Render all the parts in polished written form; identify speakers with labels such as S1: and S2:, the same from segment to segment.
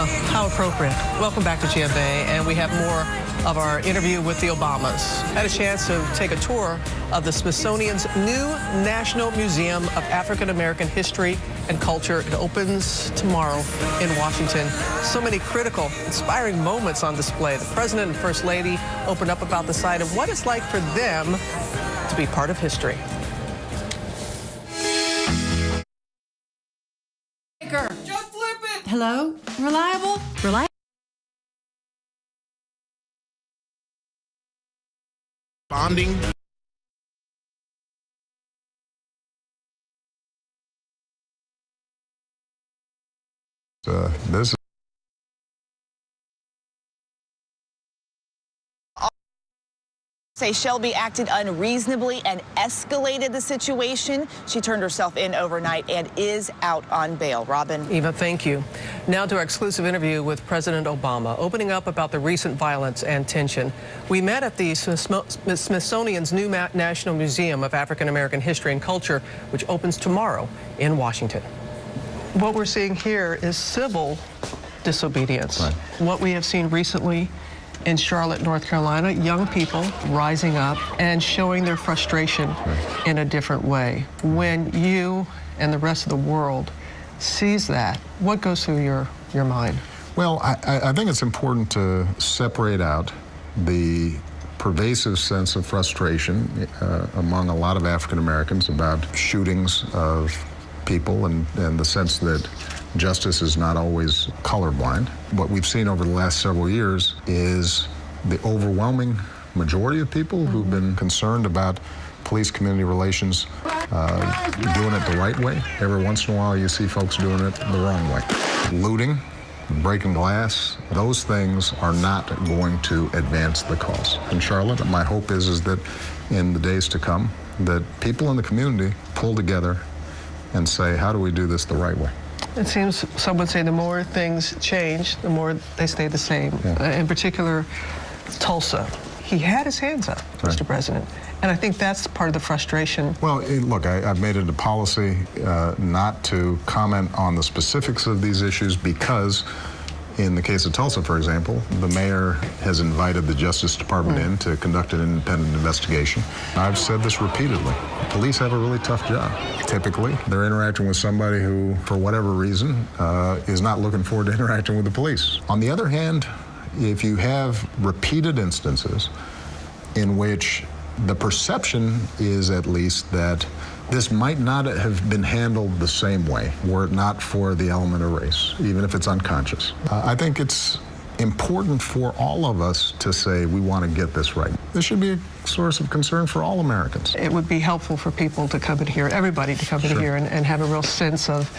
S1: How appropriate. Welcome back to GMA, and we have more of our interview with the Obamas. I had a chance to take a tour of the Smithsonian's new National Museum of African American History and Culture. It opens tomorrow in Washington. So many critical, inspiring moments on display. The President and First Lady opened up about the site and what it's like for them to be part of history.
S2: Just flip it!
S3: Hello? Reliable? Reliable?
S4: Bonding. This
S5: Say Shelby acted unreasonably and escalated the situation. She turned herself in overnight and is out on bail. Robin.
S1: Eva, thank you. Now to our exclusive interview with President Obama, opening up about the recent violence and tension. We met at the Smithsonian's new National Museum of African American History and Culture, which opens tomorrow in Washington. What we're seeing here is civil disobedience.
S4: Right.
S1: What we have seen recently in Charlotte, North Carolina, young people rising up and showing their frustration in a different way. When you and the rest of the world sees that, what goes through your mind?
S4: Well, I think it's important to separate out the pervasive sense of frustration among a lot of African Americans about shootings of people and the sense that justice is not always colorblind. What we've seen over the last several years is the overwhelming majority of people who've been concerned about police-community relations doing it the right way. Every once in a while you see folks doing it the wrong way. Looting, breaking glass, those things are not going to advance the cause. In Charlotte, my hope is that in the days to come, that people in the community pull together and say, how do we do this the right way?
S1: It seems some would say the more things change, the more they stay the same.
S4: Yeah.
S1: In particular, Tulsa. He had his hands up,
S4: Right.
S1: Mr. President. And I think that's part of the frustration.
S4: Well, look, I've made it a policy not to comment on the specifics of these issues because in the case of Tulsa, for example, the mayor has invited the Justice Department in to conduct an independent investigation. I've said this repeatedly. Police have a really tough job. Typically, they're interacting with somebody who, for whatever reason, is not looking forward to interacting with the police. On the other hand, if you have repeated instances in which the perception is at least that this might not have been handled the same way were it not for the element of race, even if it's unconscious. I think it's important for all of us to say we want to get this right. This should be a source of concern for all Americans.
S1: It would be helpful for people to come in here, everybody to come in here and have a real sense of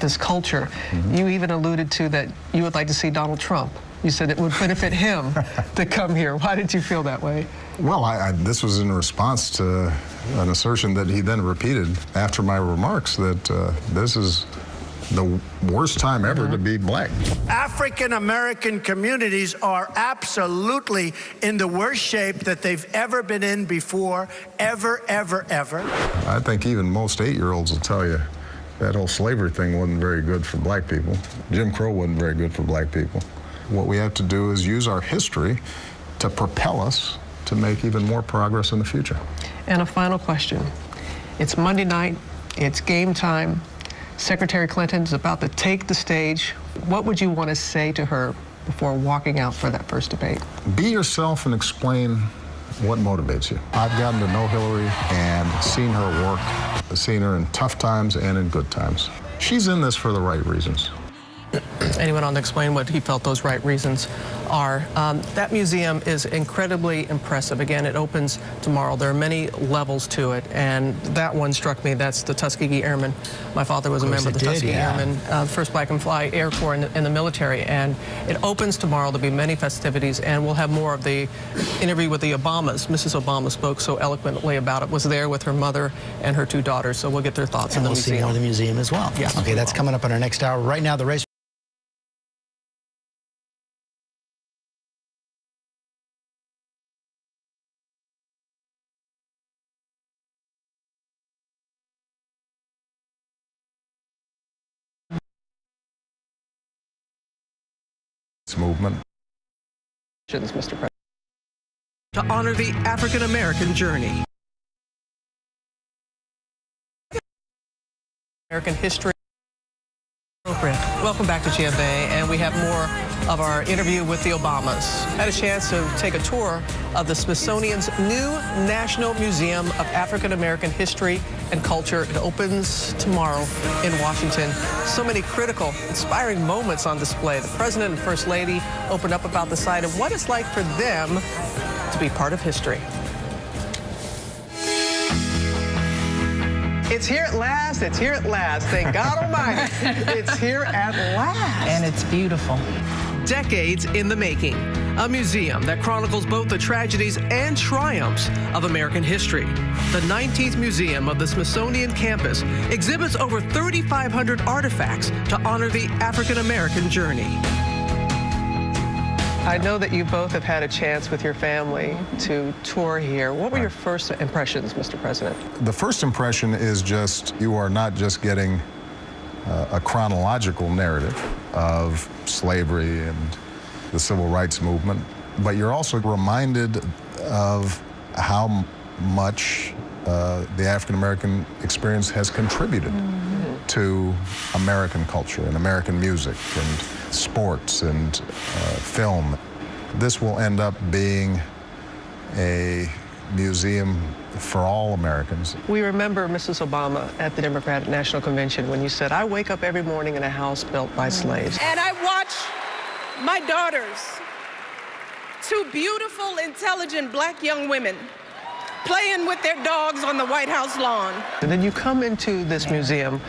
S1: this culture. You even alluded to that you would like to see Donald Trump. You said it would benefit him to come here. Why did you feel that way?
S4: Well, this was in response to an assertion that he then repeated after my remarks that this is the worst time ever to be black.
S6: African American communities are absolutely in the worst shape that they've ever been in before, ever.
S4: I think even most 8-year-olds will tell you that whole slavery thing wasn't very good for black people. Jim Crow wasn't very good for black people. What we have to do is use our history to propel us to make even more progress in the future.
S1: And a final question. It's Monday night. It's game time. Secretary Clinton's about to take the stage. What would you want to say to her before walking out for that first debate?
S4: Be yourself and explain what motivates you. I've gotten to know Hillary and seen her work, seen her in tough times and in good times. She's in this for the right reasons.
S1: And he went on to explain what he felt those right reasons are. That museum is incredibly impressive. Again, it opens tomorrow. There are many levels to it, and that one struck me. That's the Tuskegee Airmen. My father was a member of the Tuskegee Airmen, first black and fly Air Corps in the military, and it opens tomorrow. There'll be many festivities, and we'll have more of the interview with the Obamas. Mrs. Obama spoke so eloquently about it, was there with her mother and her 2 daughters, so we'll get their thoughts in the museum.
S2: And we'll see more of the museum as well.
S1: Yes.
S2: Okay, that's coming up in our next hour. Right now, the race
S4: movement.
S1: Mr. President. To honor the African American journey. American history. Welcome back to GMA, and we have more of our interview with the Obamas. I had a chance to take a tour of the Smithsonian's new National Museum of African American History and Culture. It opens tomorrow in Washington. So many critical, inspiring moments on display. The President and First Lady opened up about the site and what it's like for them to be part of history. It's here at last. It's here at last. Thank God Almighty. It's here at last.
S7: And it's beautiful.
S1: Decades in the making. A museum that chronicles both the tragedies and triumphs of American history. The 19th Museum of the Smithsonian campus exhibits over 3,500 artifacts to honor the African American journey. I know that you both have had a chance with your family to tour here. What were your first impressions, Mr. President?
S4: The first impression is just you are not just getting a chronological narrative of slavery and the civil rights movement, but you're also reminded of how much the African American experience has contributed to American culture and American music and sports and film. This will end up being a museum for all Americans.
S1: We remember Mrs. Obama at the Democratic National Convention when you said, "I wake up every morning in a house built by slaves."
S8: And I watch my daughters, two beautiful, intelligent black young women, playing with their dogs on the White House lawn.
S1: And then you come into this museum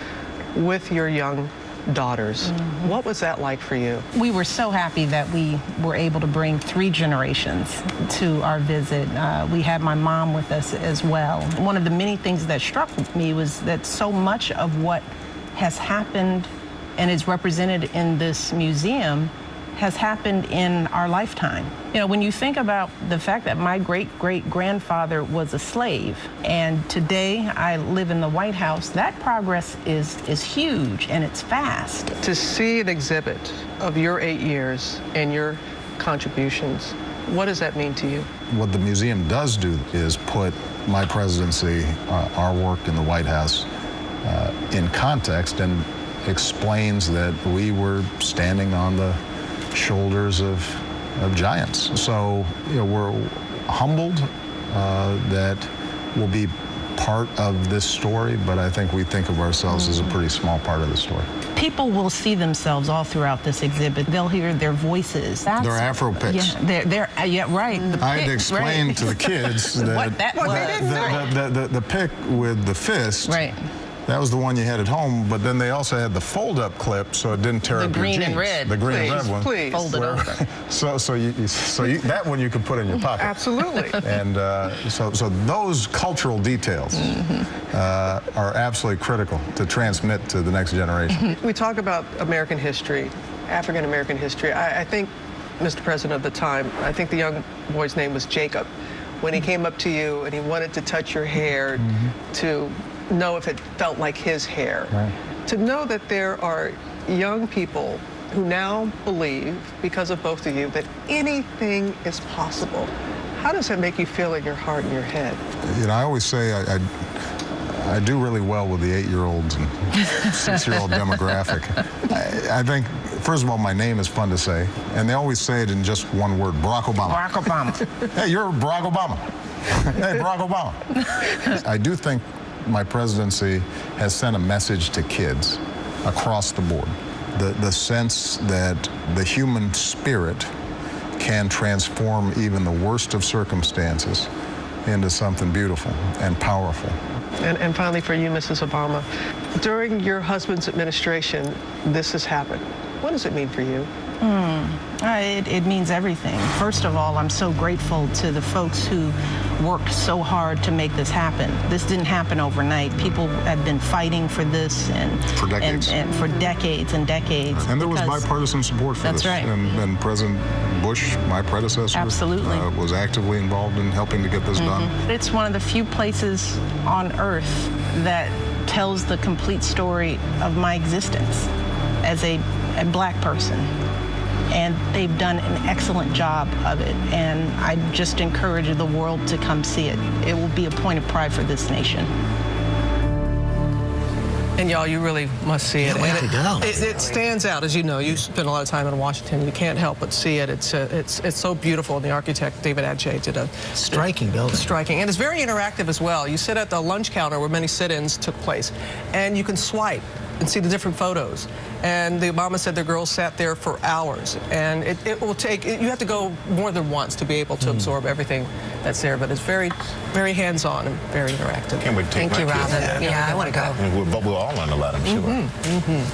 S1: with your young daughters. What was that like for you?
S7: We were so happy that we were able to bring 3 generations to our visit. We had my mom with us as well. One of the many things that struck me was that so much of what has happened and is represented in this museum has happened in our lifetime. You know, when you think about the fact that my great-great-grandfather was a slave, and today I live in the White House, that progress is huge and it's fast.
S1: To see an exhibit of your 8 years and your contributions, what does that mean to you?
S4: What the museum does do is put my presidency, our work in the White House, in context and explains that we were standing on the shoulders of giants. So, you know, we're humbled that we'll be part of this story, but I think we think of ourselves as a pretty small part of the story.
S7: People will see themselves all throughout this exhibit. They'll hear their voices.
S4: They're Afro picks.
S7: Yeah, yeah, right.
S4: I had to explain to the kids that
S7: what that was.
S4: the pick with the fist,
S7: Right.
S4: that was the one you had at home, but then they also had the fold-up clip so it didn't tear
S7: The
S4: up
S7: green
S4: your jeans.
S7: and red.
S4: The green
S1: Please,
S4: and red one.
S1: please.
S7: Fold it over.
S4: So that one you could put in your pocket.
S1: Absolutely.
S4: And so those cultural details are absolutely critical to transmit to the next generation.
S1: We talk about American history, African American history. I think, Mr. President, at the time, I think the young boy's name was Jacob. When he came up to you and he wanted to touch your hair to know if it felt like his hair.
S4: Right.
S1: To know that there are young people who now believe, because of both of you, that anything is possible. How does that make you feel in your heart and your head?
S4: You know, I always say I do really well with the 8-year-olds and 6-year-old demographic. I think, first of all, my name is fun to say, and they always say it in just one word, Barack Obama.
S7: Barack Obama.
S4: Hey, you're Barack Obama. Hey, Barack Obama. I do think my presidency has sent a message to kids across the board. The sense that the human spirit can transform even the worst of circumstances into something beautiful and powerful.
S1: And finally, for you, Mrs. Obama, during your husband's administration, this has happened. What does it mean for you?
S7: It means everything. First of all, I'm so grateful to the folks who worked so hard to make this happen. This didn't happen overnight. People have been fighting for this
S4: For decades.
S7: and for decades and decades.
S4: And there was
S7: because-
S4: bipartisan support for
S7: That's
S4: this.
S7: right.
S4: And President Bush, my predecessor,
S7: Absolutely.
S4: Was actively involved in helping to get this done.
S7: It's one of the few places on earth that tells the complete story of my existence as a black person. and they've done an excellent job of it. And I just encourage the world to come see it. It will be a point of pride for this nation.
S1: And y'all, you really must see it.
S2: Can't wait
S1: And
S2: to go.
S1: It stands out, as you know. You spend a lot of time in Washington. You can't help but see it. It's so beautiful. And the architect, David Adjaye, did a
S2: Striking building.
S1: striking. And it's very interactive as well. You sit at the lunch counter where many sit-ins took place, and you can swipe and see the different photos. And the Obama said the girls sat there for hours. And it will take, you have to go more than once to be able to absorb everything that's there. But it's very, very hands-on and very interactive.
S9: Can't wait to take
S3: Thank you,
S9: my kids.
S3: Robin. Yeah, I want to go.
S9: But we'll all learn a lot, I'm sure.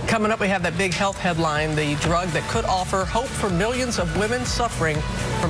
S1: Coming up, we have that big health headline, the drug that could offer hope for millions of women suffering from